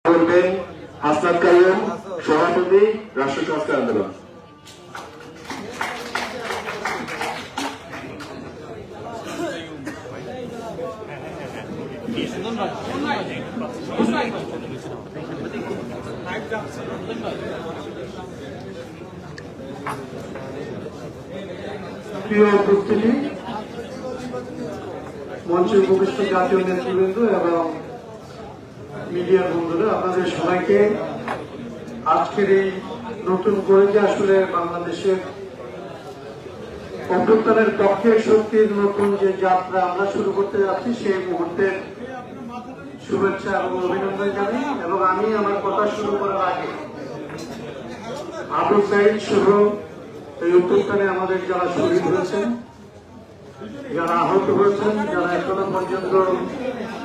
করবেন হাসনাত কাইয়ুম, সভাপতি, রাষ্ট্র সংস্কার আন্দোলন। প্রিয় উপস্থিতি, মঞ্চে উপবিষ্ট জাতীয় নেতৃবৃন্দ এবং মিডিয়া বন্ধুরা, আপনাদের সবাইকে আজকের এই নতুন করে যে আসলে বাংলাদেশের অভ্যুত্থানের পক্ষে শক্তির নতুন যে যাত্রা আমরা শুরু করতে যাচ্ছি সেই মুহূর্তের শুভেচ্ছা এবং অভিনন্দন জানাই। এবং আমি আমার কথা শুরু করার আগে আবু সাইদ সহ এই অভ্যুত্থানে আমাদের যারা শহীদ হয়েছেন, যারা আহত হয়েছেন, যারা এখনো পর্যন্ত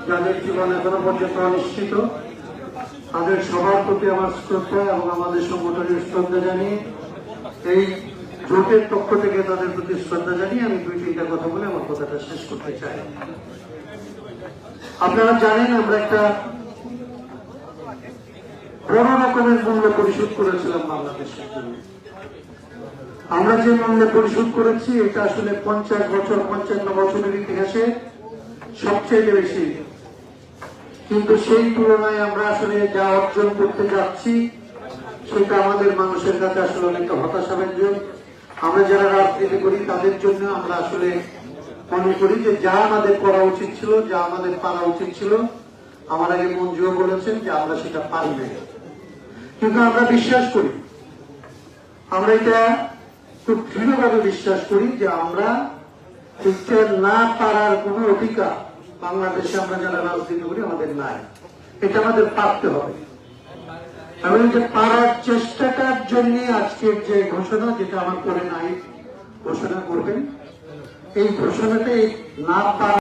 যাদের জীবন এখনো পর্যন্ত অনিশ্চিত, তাদের সবার প্রতি আমার শ্রদ্ধা এবং আমাদের সংগঠনের শ্রদ্ধা জানিয়ে, এই জোটের পক্ষ থেকে তাদের প্রতি শ্রদ্ধা জানিয়ে আমি দুই তিনটা কথা বলে আমার কথাটা শেষ করতে চাই। আপনারা জানেন আমরা একটা বড় রকমের মূল্য পরিশোধ করেছিলাম বাংলাদেশের জন্য। আমরা যে মূল্য পরিশোধ করেছি এটা আসলে 50 বছর 55 বছরের ইতিহাসে সবচেয়ে বেশি, কিন্তু সেই তুলনায় আমরা আসলে যা অর্জন করতে যাচ্ছি সেটা আমাদের মানুষের কাছে আসলে অনেকটা হতাশাব্যঞ্জক। আমরা যারা রাজনীতি করি তাদের জন্য আমরা আসলে মনে করি যে যা আমাদের করা উচিত ছিল, যা আমাদের পারা উচিত ছিল, আমার আগে মঞ্জুও বলেছেন যে আমরা সেটা পারি না। কিন্তু আমরা বিশ্বাস করি, আমরা এটা খুব দৃঢ়ভাবে বিশ্বাস করি যে আমরা এটা না পারার কোন অধিকার বাংলাদেশে আমরা যারা রাজনীতি করি আমাদের নাই। এটা আমাদের পারতে হবে এবং যে পারার চেষ্টাটার জন্য আজকের যে ঘোষণা, যেটা আমার করে নাই ঘোষণা করবেন, এই ঘোষণাটা না পারা